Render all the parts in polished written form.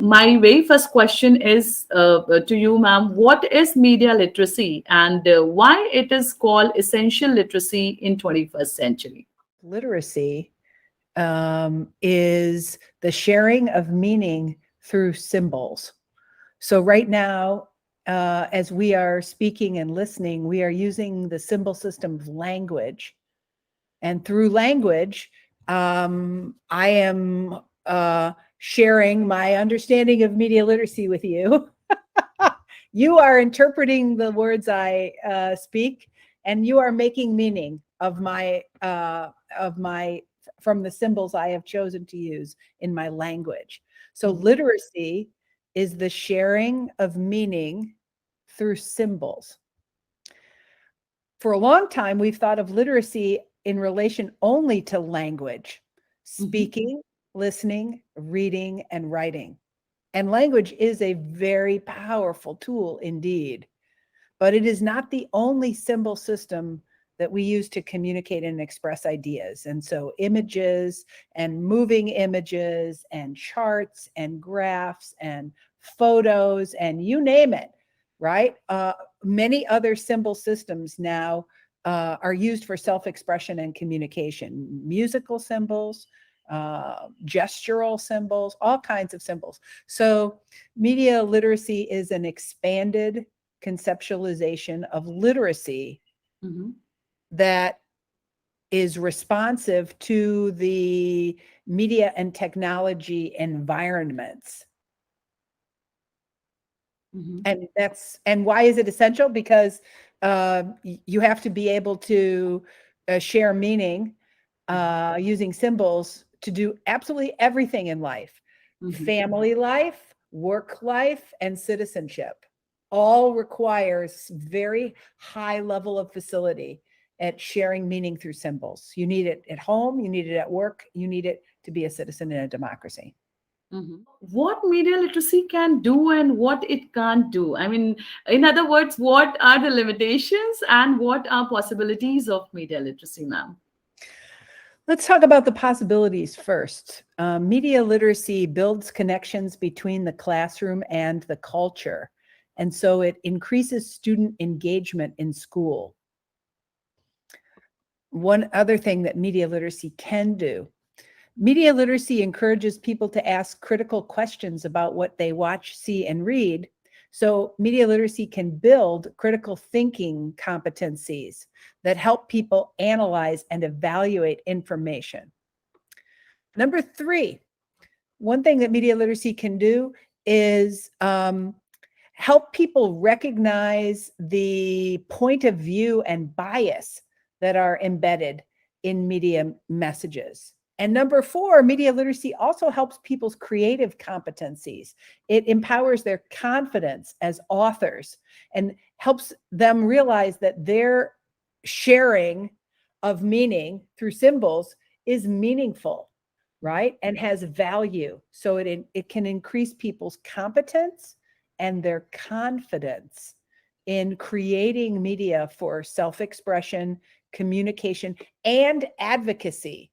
My very first question is to you, ma'am. What is media literacy, and why it is called essential literacy in 21st century? Literacy is the sharing of meaning through symbols. So right now, as we are speaking and listening, we are using the symbol system of language. And through language, I am sharing my understanding of media literacy with you. You are interpreting the words I speak, and you are making meaning of my from the symbols I have chosen to use in my language. So Mhm. literacy is the sharing of meaning through symbols. For a long time, we've thought of literacy in relation only to language, Mhm. speaking, listening, reading, and writing. And language is a very powerful tool indeed, but it is not the only symbol system that we use to communicate and express ideas. And so images and moving images and charts and graphs and photos and you name it, right? Many other symbol systems now are used for self-expression and communication. Musical symbols, gestural symbols, all kinds of symbols. So media literacy is an expanded conceptualization of literacy Mhm. that is responsive to the media and technology environments. Mhm. And why is it essential? Because you have to be able to share meaning using symbols to do absolutely everything in life. Mhm. Family life, work life, and citizenship all requires very high level of facility at sharing meaning through symbols. You need it at home, you need it at work, you need it to be a citizen in a democracy. What media literacy can do and what it can't do? I mean, in other words, what are the limitations and what are possibilities of media literacy, ma'am? Let's talk about the possibilities first. Media literacy builds connections between the classroom and the culture. And so it increases student engagement in school. One other thing that media literacy can do, media literacy encourages people to ask critical questions about what they watch, see, and read. So media literacy can build critical thinking competencies that help people analyze and evaluate information. Number three, one thing that media literacy can do is help people recognize the point of view and bias that are embedded in media messages. And number four, media literacy also helps people's creative competencies. It empowers their confidence as authors and helps them realize that their sharing of meaning through symbols is meaningful, right? And has value. So it can increase people's competence and their confidence in creating media for self-expression, communication, and advocacy.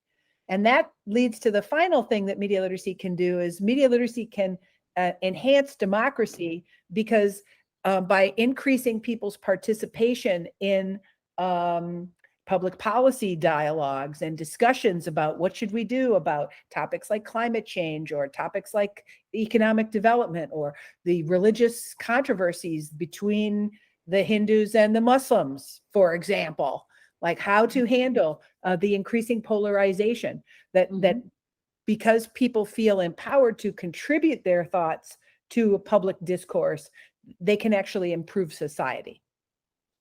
And that leads to the final thing that media literacy can do is media literacy can enhance democracy because by increasing people's participation in public policy dialogues and discussions about what should we do about topics like climate change or topics like economic development or the religious controversies between the Hindus and the Muslims, for example, like how to handle the increasing polarization that Mhm. because people feel empowered to contribute their thoughts to a public discourse, they can actually improve society.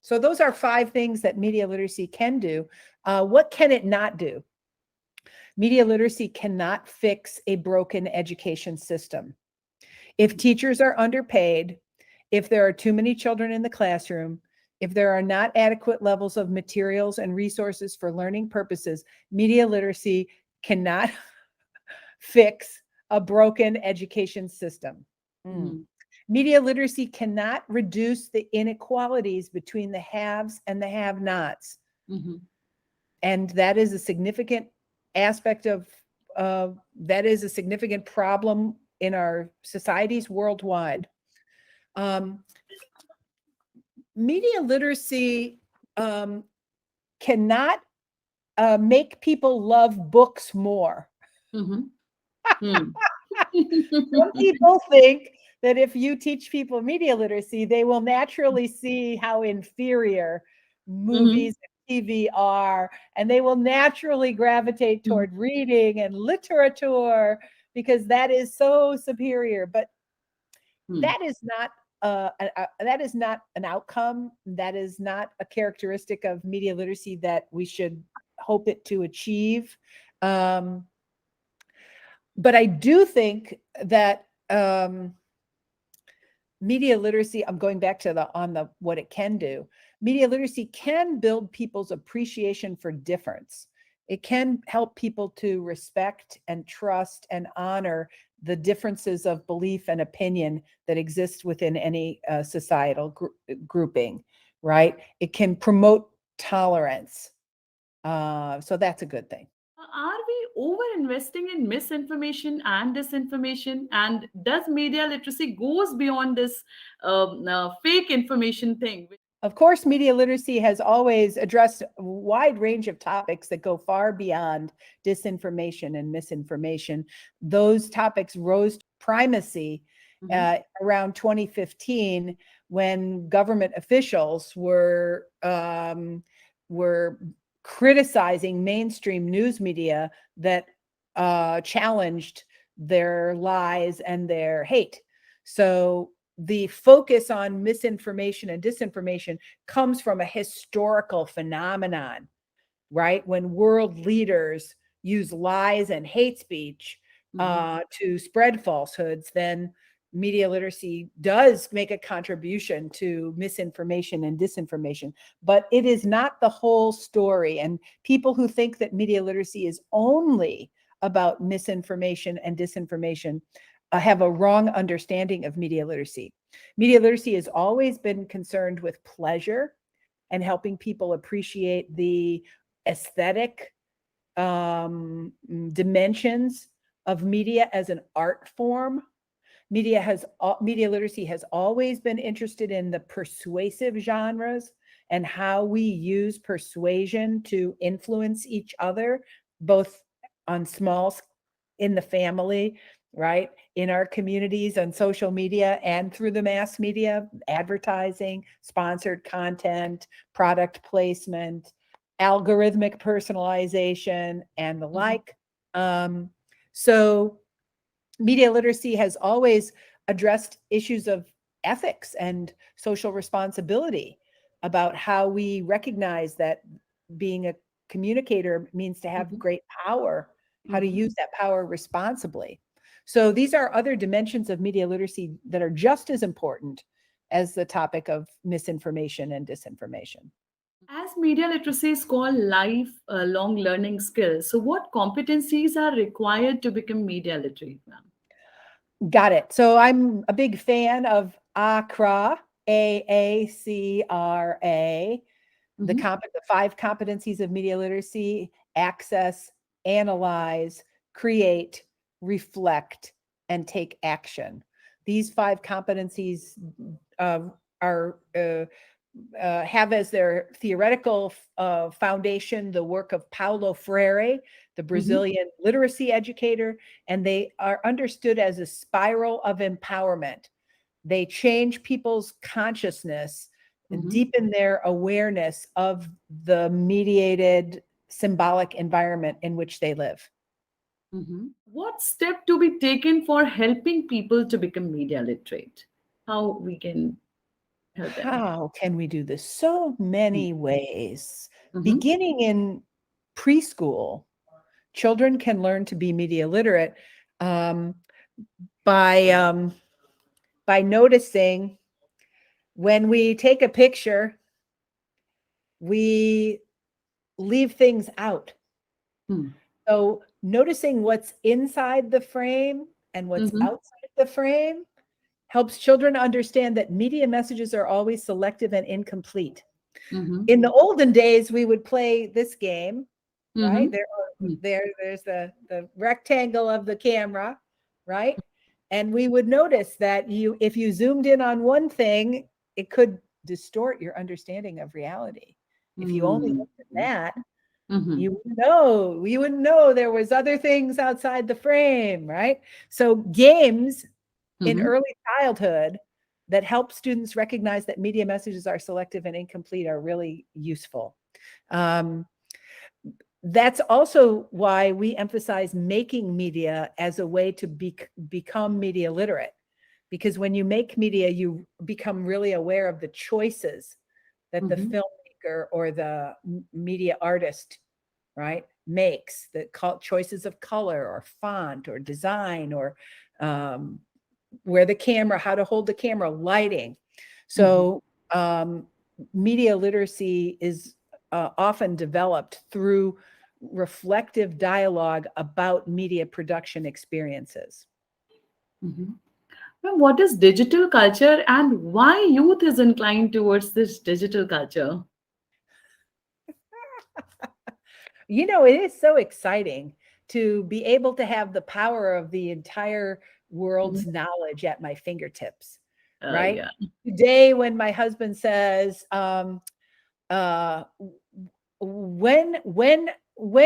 So those are five things that media literacy can do. What can it not do? Media literacy cannot fix a broken education system. If teachers are underpaid, if there are too many children in the classroom, if there are not adequate levels of materials and resources for learning purposes, media literacy cannot fix a broken education system. Mm. Mhm. Media literacy cannot reduce the inequalities between the haves and the have-nots. Mhm. And that is a significant aspect of, that is a significant problem in our societies worldwide. Um, Media literacy cannot make people love books more. Mhm. Hmm. Some people think that if you teach people media literacy, they will naturally see how inferior Mhm. movies and TV are, and they will naturally gravitate Mhm. toward reading and literature because that is so superior. But Hmm. that is not that is not an outcome. That is not a characteristic of media literacy that we should hope it to achieve. Um, but I do think that media literacy, I'm going back to the what it can do. Media literacy can build people's appreciation for difference. It can help people to respect and trust and honor the differences of belief and opinion that exist within any societal grouping, right? It can promote tolerance. So that's a good thing. Are we over investing in misinformation and disinformation? And does media literacy goes beyond this fake information thing? Of course, media literacy has always addressed a wide range of topics that go far beyond disinformation and misinformation. Those topics rose to primacy Mhm. around 2015 when government officials were criticizing mainstream news media that challenged their lies and their hate. So the focus on misinformation and disinformation comes from a historical phenomenon, right? When world leaders use lies and hate speech Mhm. to spread falsehoods, then media literacy does make a contribution to misinformation and disinformation. But it is not the whole story. And people who think that media literacy is only about misinformation and disinformation have a wrong understanding of media literacy. Media literacy has always been concerned with pleasure and helping people appreciate the aesthetic dimensions of media as an art form. Media literacy has always been interested in the persuasive genres and how we use persuasion to influence each other, both on in the family, right? In our communities, on social media, and through the mass media, advertising, sponsored content, product placement, algorithmic personalization, and the Mhm. like. So media literacy has always addressed issues of ethics and social responsibility about how we recognize that being a communicator means to have Mhm. great power, how to Mhm. use that power responsibly. So these are other dimensions of media literacy that are just as important as the topic of misinformation and disinformation. As media literacy is called life long learning skills, so what competencies are required to become media literate, ma'am? Got it. So I'm a big fan of ACRA, AACRA, Mhm. the 5 competencies of media literacy: access, analyze, create, reflect, and take action. These 5 competencies uh, are have as their theoretical foundation the work of Paulo Freire, the Mhm. Brazilian literacy educator, and they are understood as a spiral of empowerment. They change people's consciousness and Mhm. deepen their awareness of the mediated symbolic environment in which they live. Mhm. What step to be taken for helping people to become media literate? How we can help them? How can we do this? So many ways. Mhm. Beginning in preschool, children can learn to be media literate um, by noticing when we take a picture, we leave things out. Hmm. So noticing what's inside the frame and what's Mhm. outside the frame helps children understand that media messages are always selective and incomplete. Mhm. In the olden days, we would play this game, right? Mhm. Hmm. There's the rectangle of the camera, right? And we would notice that if you zoomed in on one thing, it could distort your understanding of reality. If you only Mm. looked at that, Mm-hmm. you wouldn't know there was other things outside the frame, right? So games in Mm-hmm. early childhood that help students recognize that media messages are selective and incomplete are really useful. Um, that's also why we emphasize making media as a way to become media literate. Because when you make media, you become really aware of the choices that the Mm-hmm. filmmaker or the media artist, right, makes, the choices of color or font or design or um, where the camera, how to hold the camera, lighting. Mm-hmm. So media literacy is often developed through reflective dialogue about media production experiences. Mm-hmm. Well, what is digital culture and why youth is inclined towards this digital culture? It is so exciting to be able to have the power of the entire Mhm. world's knowledge at my fingertips, right? Yeah. Today, when my husband says, uh, when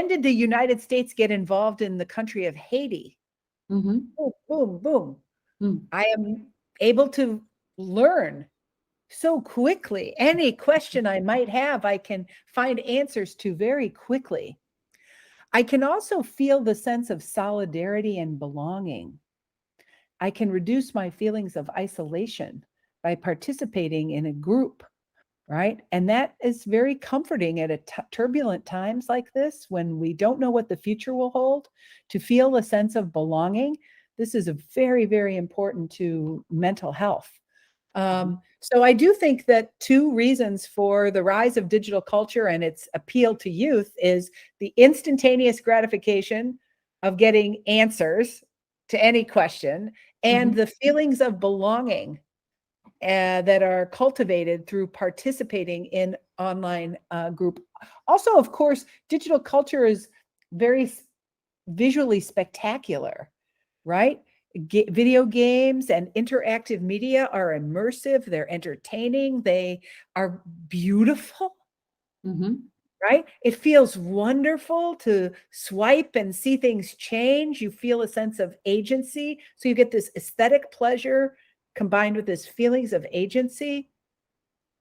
did the United States get involved in the country of Haiti? Mm-hmm. Boom, boom, boom. Mm-hmm. I am able to learn so quickly. Any question I might have, I can find answers to very quickly. I can also feel the sense of solidarity and belonging. I can reduce my feelings of isolation by participating in a group, right? And that is very comforting at turbulent times like this when we don't know what the future will hold. To feel a sense of belonging, this is a very, very important to mental health. So I do think that two reasons for the rise of digital culture and its appeal to youth is the instantaneous gratification of getting answers to any question and Mm-hmm. the feelings of belonging that are cultivated through participating in online group. Also, of course, digital culture is very visually spectacular, right? Video games and interactive media are immersive, they're entertaining, they are beautiful, Mm-hmm. right? It feels wonderful to swipe and see things change. You feel a sense of agency. So you get this aesthetic pleasure combined with this feelings of agency.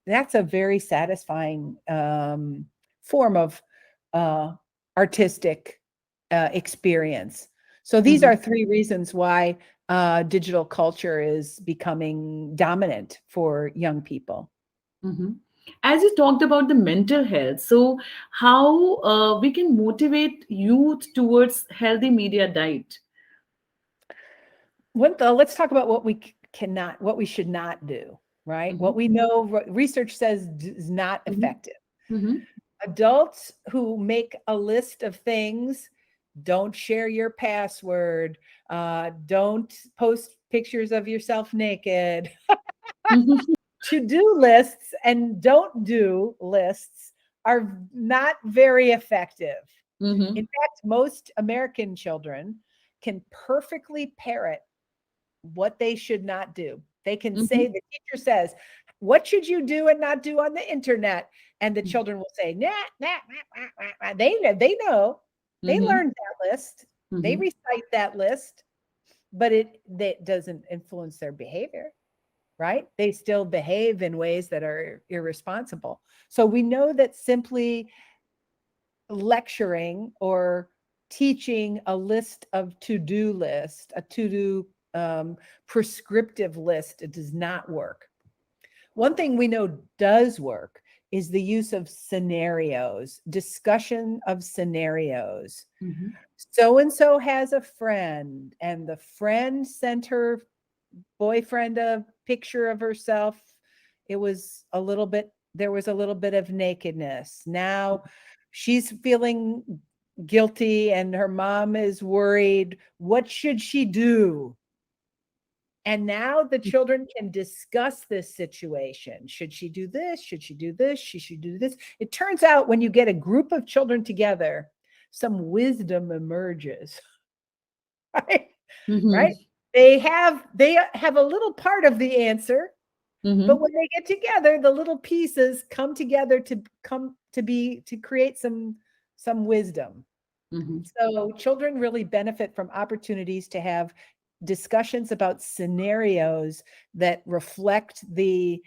That's a very satisfying form of uh, artistic experience. So these Mm-hmm. are three reasons why digital culture is becoming dominant for young people. Mm-hmm. As you talked about the mental health, so how we can motivate youth towards healthy media diet? Let's talk about what what we should not do, right? Mm-hmm. What we know research says is not effective. Mm-hmm. Adults who make a list of things, don't share your password, don't post pictures of yourself naked. Mm-hmm. To do lists and don't do lists are not very effective. In Mm-hmm. fact, most American children can perfectly parrot what they should not do. They can say, Mm-hmm. the teacher says, what should you do and not do on the internet? And the children will say, nah, nah, nah, nah, nah. They know. They Mm-hmm. learned that list. They Mm-hmm. recite that list, but that doesn't influence their behavior, right? They still behave in ways that are irresponsible. So we know that simply lecturing or teaching a list of to-do list, a to-do prescriptive list, it does not work. One thing we know does work is the use of scenarios, discussion of scenarios. Mm-hmm. So and so has a friend, and the friend sent her boyfriend a picture of herself. It was a little bit, there was a little bit of nakedness. Now she's feeling guilty and her mom is worried. What should she do? And now the children can discuss this situation. Should she do this? Should she do this? She should do this. It turns out when you get a group of children together, some wisdom emerges, right? Mm-hmm. Right? they have a little part of the answer, but Mm-hmm. when they get together, the little pieces come together to create some wisdom. Mm-hmm. So children really benefit from opportunities to have discussions about scenarios that reflect the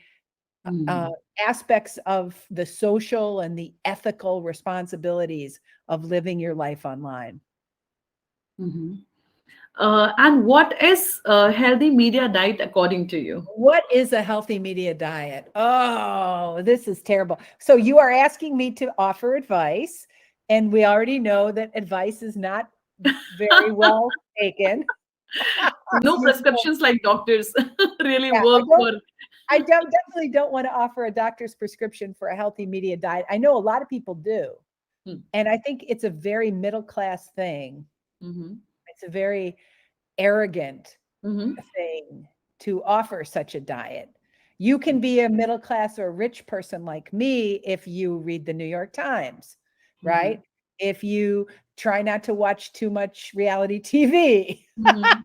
uh, Mm-hmm. aspects of the social and the ethical responsibilities of living your life online. Mm-hmm. And what is a healthy media diet according to you? What is a healthy media diet? Oh, this is terrible. So you are asking me to offer advice, and we already know that advice is not very well taken. No You know, prescriptions like doctors really yeah, work for. definitely don't want to offer a doctor's prescription for a healthy media diet. I know a lot of people do, and I think it's a very middle class thing. Mm-hmm. It's a very arrogant Mm-hmm. thing to offer such a diet. You can be a middle class or rich person like me if you read the New York Times, Mm-hmm. right? If you try not to watch too much reality TV. Mm-hmm.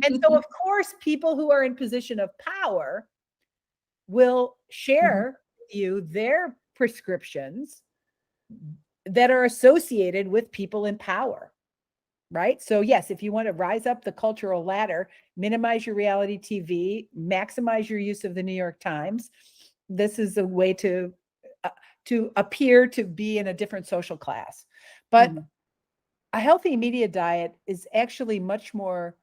And so, of course, people who are in position of power will Mm-hmm. share with you their prescriptions that are associated with people in power. Right? So, yes, if you want to rise up the cultural ladder, minimize your reality TV, maximize your use of the New York Times, this is a way uh, to appear to be in a different social class. But Mm-hmm. a healthy media diet is actually much more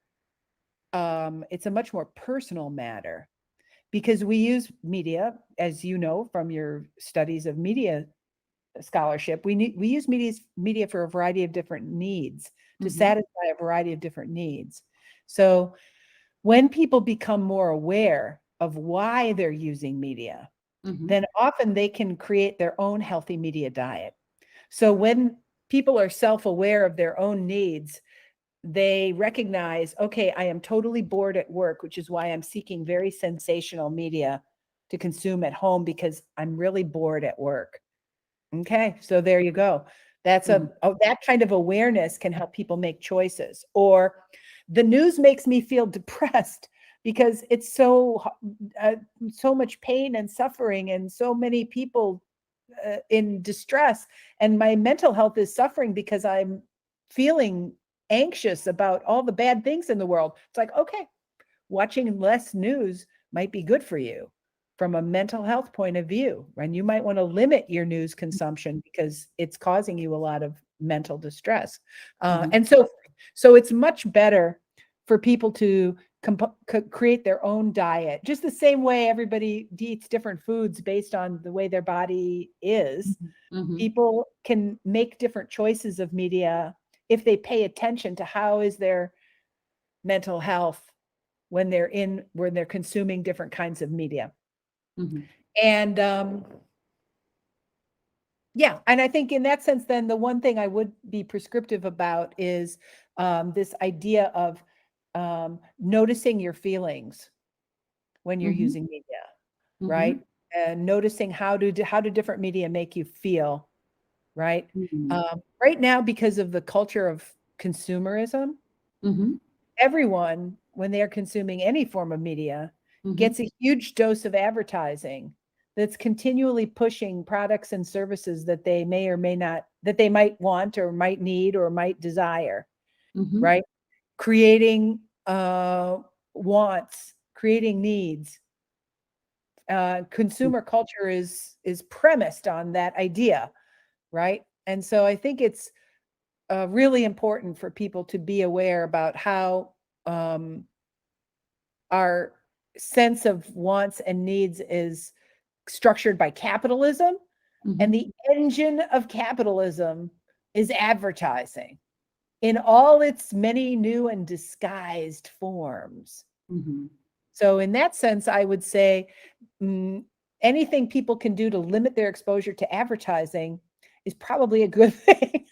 it's a much more personal matter because we use media, as you know from your studies of media scholarship, we use media for a variety of different needs, to Mm-hmm. satisfy a variety of different needs. So when people become more aware of why they're using media, Mm-hmm. then often they can create their own healthy media diet. So when people are self-aware of their own needs, they recognize, okay, I am totally bored at work, which is why I'm seeking very sensational media to consume at home because I'm really bored at work. Okay, so there you go. That kind of awareness can help people make choices. Or the news makes me feel depressed because it's uh, so much pain and suffering and so many people in distress, and my mental health is suffering because I'm feeling anxious about all the bad things in the world. It's like, okay, watching less news might be good for you from a mental health point of view. And you might want to limit your news consumption because it's causing you a lot of mental distress. Mm-hmm. And so it's much better for people to create their own diet, just the same way everybody eats different foods based on the way their body is. Mm-hmm. People can make different choices of media if they pay attention to how is their mental health when they're consuming different kinds of media. Mm-hmm. And yeah, and I think in that sense, then the one thing I would be prescriptive about is this idea of noticing your feelings when you're Mm-hmm. using media, Mm-hmm. right? And noticing how do different media make you feel, right? Mm-hmm. Right now, because of the culture of consumerism, Mm-hmm. everyone, when they're consuming any form of media, Mm-hmm. gets a huge dose of advertising that's continually pushing products and services that they may or may not, that they might want or might need or might desire, Mm-hmm. right? Creating wants, creating needs. Consumer culture is premised on that idea, right? And so I think it's really important for people to be aware about how um, our sense of wants and needs is structured by capitalism, and Mm-hmm. the engine of capitalism is advertising in all its many new and disguised forms. Mm-hmm. So in that sense, I would say mm, anything people can do to limit their exposure to advertising is probably a good thing.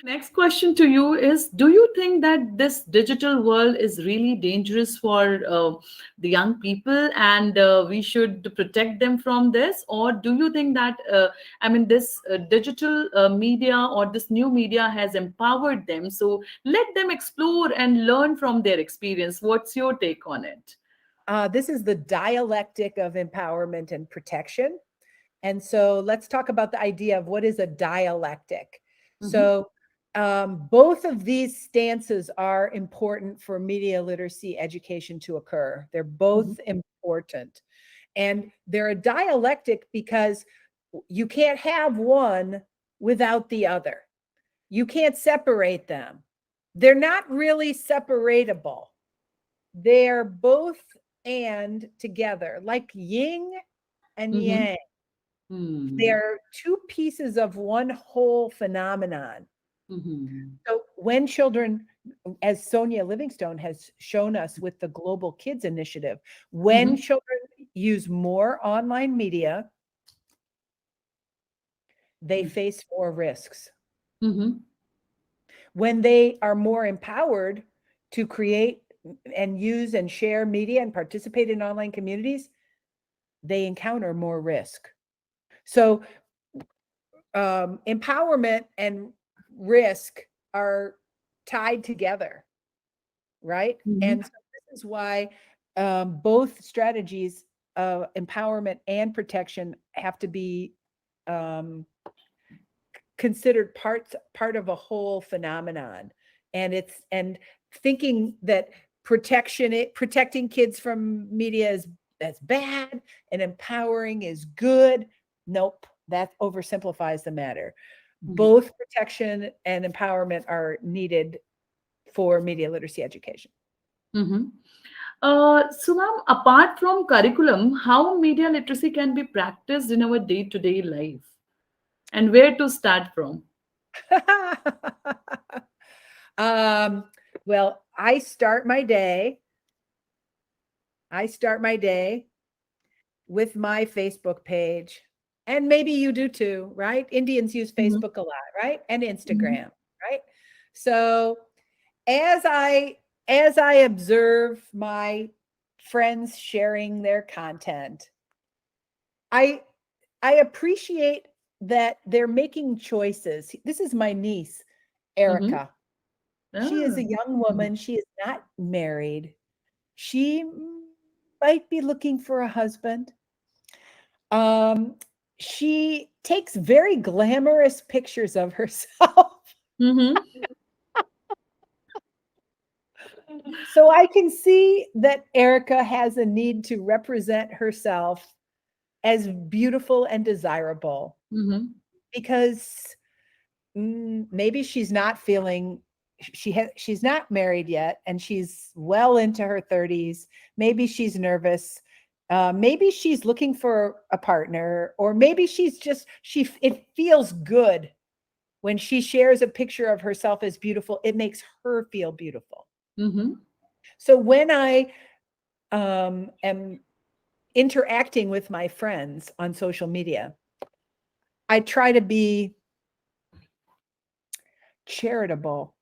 Next question to you is, do you think that this digital world is really dangerous for the young people, and we should protect them from this? Or do you think that, this digital media or this new media has empowered them? So let them explore and learn from their experience. What's your take on it? This is the dialectic of empowerment and protection. And so let's talk about the idea of what is a dialectic. Mm-hmm, So both of these stances are important for media literacy education to occur. They're mm-hmm, both important. And they're a dialectic because you can't have one without the other. You can't separate them. They're not really separatable. They're both and together, like yin and mm-hmm, yang. mm-hmm, They're two pieces of one whole phenomenon. mm-hmm, So when children, as Sonia Livingstone has shown us with the Global Kids Initiative, when mm-hmm, children use more online media, they face more risks. mm-hmm, When they are more empowered to create and use and share media and participate in online communities, they encounter more risk. So empowerment and risk are tied together, right? mm-hmm, And so this is why both strategies of empowerment and protection have to be um, considered part of a whole phenomenon. And thinking that protecting kids from media is that's bad and empowering is good. Nope, that oversimplifies the matter. mm-hmm. Both protection and empowerment are needed for media literacy education. Mm-hmm. So, ma'am, apart from curriculum, how media literacy can be practiced in our day-to-day life, and where to start from? um, well, I start my day with my Facebook page. And maybe you do too, right? Indians use Mm-hmm. Facebook a lot, right? And Mm-hmm. Instagram, right? So as I as I observe my friends sharing their content, I I appreciate that they're making choices. This is my niece, Mm-hmm. Erica. She is Ah. a young Mm-hmm. woman. She is not married. She might be looking for a husband. Um, she takes very glamorous pictures of herself. Mm-hmm. So I can see that Erica has a need to represent herself as beautiful and desirable Mm-hmm. because maybe she's not feeling she's not married yet and she's well into her 30s. Maybe she's nervous. Maybe she's looking for a partner, or maybe it feels good when she shares a picture of herself as beautiful. It makes her feel beautiful. Mm-hmm. So when I am interacting with my friends on social media, I try to be charitable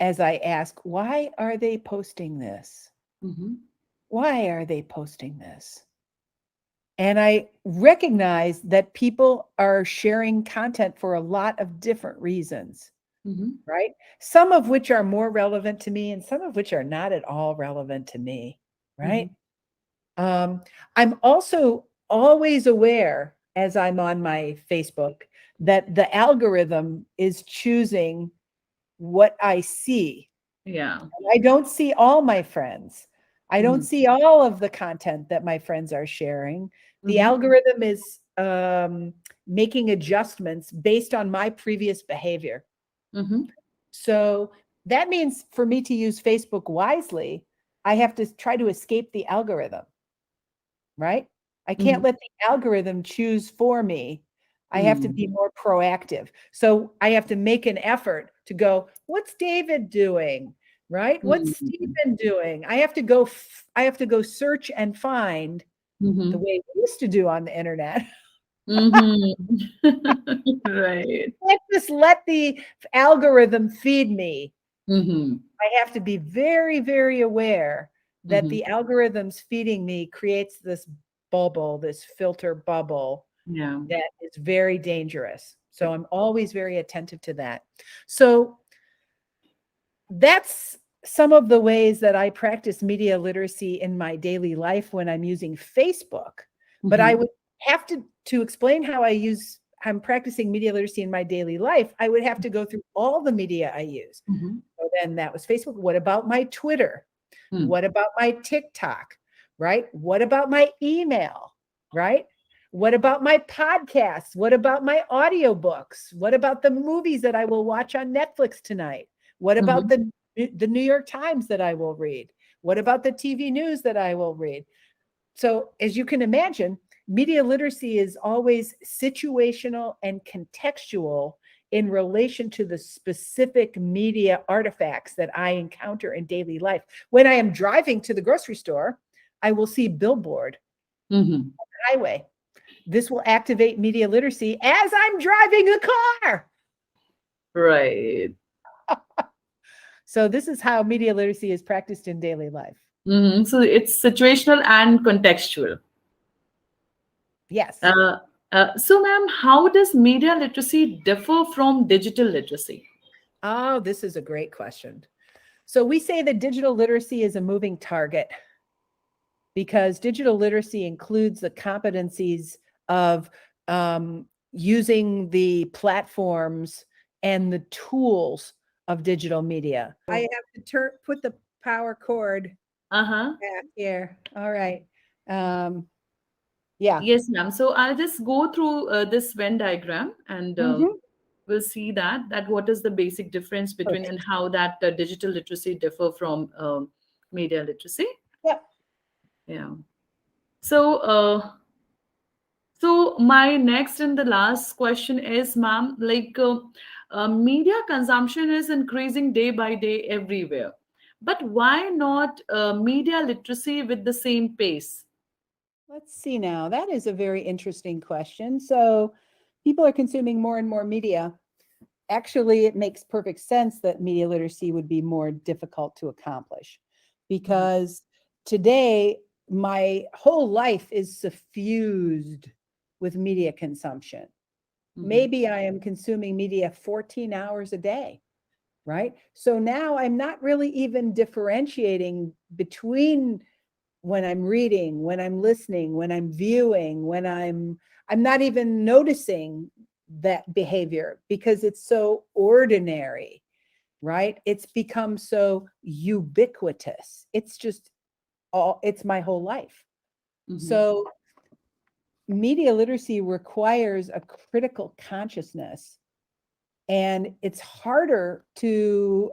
as I ask, why are they posting this? Mm-hmm. Why are they posting this? And I recognize that people are sharing content for a lot of different reasons, Mm-hmm. right? Some of which are more relevant to me and some of which are not at all relevant to me, Mm-hmm. right? Um, I'm also always aware as I'm on my Facebook that the algorithm is choosing what I see. Yeah. I don't see all my friends. I don't Mm-hmm. see all of the content that my friends are sharing. The Mm-hmm. algorithm is making adjustments based on my previous behavior. Mm-hmm. So that means for me to use Facebook wisely, I have to try to escape the algorithm, right? I can't Mm-hmm. let the algorithm choose for me. I have to Mm-hmm. be more proactive. So I have to make an effort to go, what's David doing? Right? What's Mm-hmm. Stephen doing? I have to go search and find the Mm-hmm. way we used to do on the internet. Mm-hmm. Right. I can't just let the algorithm feed me. Mm-hmm. I have to be very, very aware that Mm-hmm. the algorithms feeding me creates this bubble, this filter bubble Yeah. that is very dangerous. So I'm always very attentive to that. So that's some of the ways that I practice media literacy in my daily life when I'm using Facebook. But I Mm-hmm. would have to explain how I'm practicing media literacy in my daily life. I would have to go through all the media I use. Mm-hmm. So then that was Facebook. What about my Twitter? What about my TikTok? Right? What about my email? Right? What about my podcasts? What about my audiobooks? What about the movies that I will watch on Netflix tonight? What about Mm-hmm. the New York Times that I will read? What about the TV news that I will read? So, as you can imagine, media literacy is always situational and contextual in relation to the specific media artifacts that I encounter in daily life. When I am driving to the grocery store, I will see billboard Mm-hmm. highway. This will activate media literacy as I'm driving a car. Right. So this is how media literacy is practiced in daily life. Mm-hmm. So it's situational and contextual. Yes. Uh, so, ma'am, how does media literacy differ from digital literacy? Oh, this is a great question. So we say that digital literacy is a moving target because digital literacy includes the competencies of using the platforms and the tools of digital media. I have to put the power cord Uh-huh. back here. All right. Um, yeah. Yes, ma'am. So I'll just go through this Venn diagram, and Mhm. we'll see that what is the basic difference between and Perfect. how that digital literacy differ from media literacy. Yep. Yeah. So so my next and the last question is, ma'am, like media consumption is increasing day by day everywhere, but why not media literacy with the same pace? Let's see now. That is a very interesting question. So people are consuming more and more media. Actually, it makes perfect sense that media literacy would be more difficult to accomplish Mhm. because today my whole life is suffused with media consumption. Mhm. Maybe I am consuming media 14 hours a day, right? So now I'm not really even differentiating between when I'm reading, when I'm listening, when I'm viewing, I'm not even noticing that behavior because it's so ordinary, right? It's become so ubiquitous. It's just it's my whole life. Mhm. So media literacy requires a critical consciousness, and it's harder to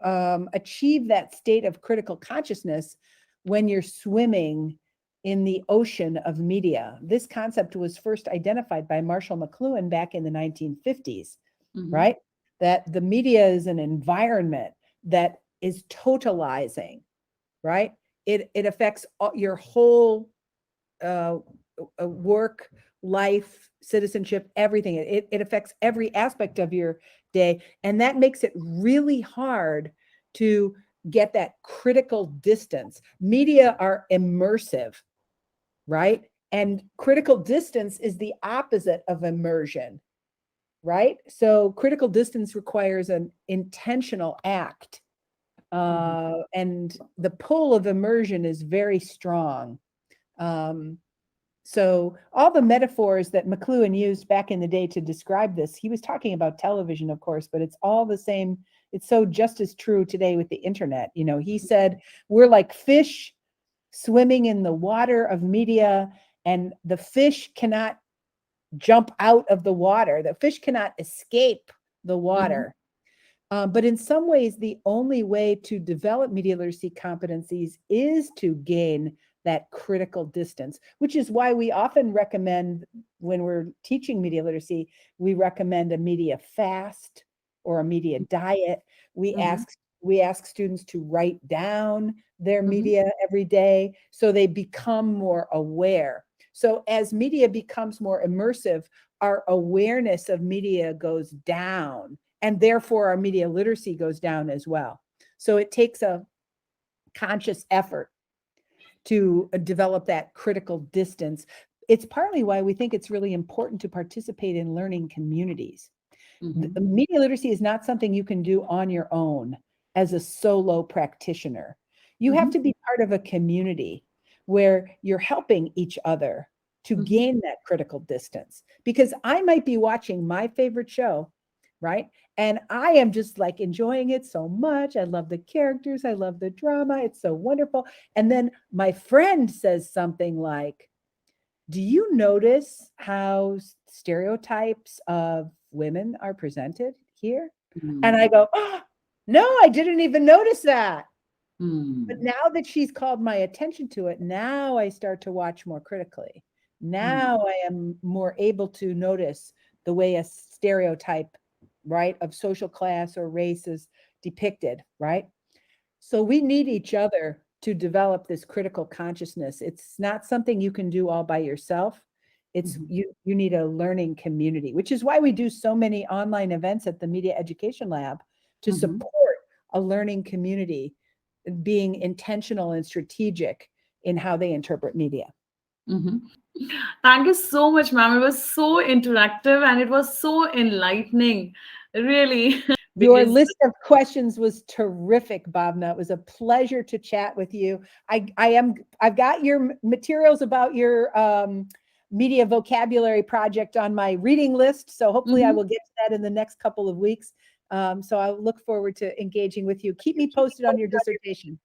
achieve that state of critical consciousness when you're swimming in the ocean of media. This concept was first identified by Marshall McLuhan back in the 1950s, Mhm. right? That the media is an environment that is totalizing, right? It affects your whole uh, work, life, citizenship, everything. It affects every aspect of your day. And that makes it really hard to get that critical distance. Media are immersive, right? And critical distance is the opposite of immersion, right? So critical distance requires an intentional act. Mhm. And the pull of immersion is very strong. Um, so all the metaphors that McLuhan used back in the day to describe this, he was talking about television, of course, but it's all the same. It's so just as true today with the internet. You know, he said we're like fish swimming in the water of media, and the fish cannot jump out of the water. The fish cannot escape the Mhm. water. But in some ways, the only way to develop media literacy competencies is to gain that critical distance, which is why we often recommend when we're teaching media literacy, we recommend a media fast or a media diet. We Mhm. ask we ask students to write down their Mhm. media every day so they become more aware. So as media becomes more immersive, our awareness of media goes down, and therefore our media literacy goes down as well. So it takes a conscious effort to develop that critical distance. It's partly why we think it's really important to participate in learning communities. Mm-hmm. Media literacy is not something you can do on your own as a solo practitioner. You have Mm-hmm. to be part of a community where you're helping each other to Mm-hmm. gain that critical distance. Because I might be watching my favorite show, right? And I am just like enjoying it so much. I love the characters, I love the drama. It's so wonderful. And then my friend says something like, do you notice how stereotypes of women are presented here? And I go, oh, no, I didn't even notice that. But Mm-hmm. now that she's called my attention to it, now I start to watch more critically. Now I am more able to notice the way a stereotype, right, of social class or race is depicted, right? So we need each other to develop this critical consciousness. It's not something you can do all by yourself. It's Mm-hmm. you need a learning community, which is why we do so many online events at the Media Education Lab to Mm-hmm. support a learning community being intentional and strategic in how they interpret media. Mm-hmm. Thank you so much, ma'am. It was so interactive and it was so enlightening, really. Your Because list of questions was terrific, Bhavna. It was a pleasure to chat with you. I've got your materials about your media vocabulary project on my reading list. So hopefully I Mhm. will get to that in the next couple of weeks. So I look forward to engaging with you. Keep me posted on your dissertation.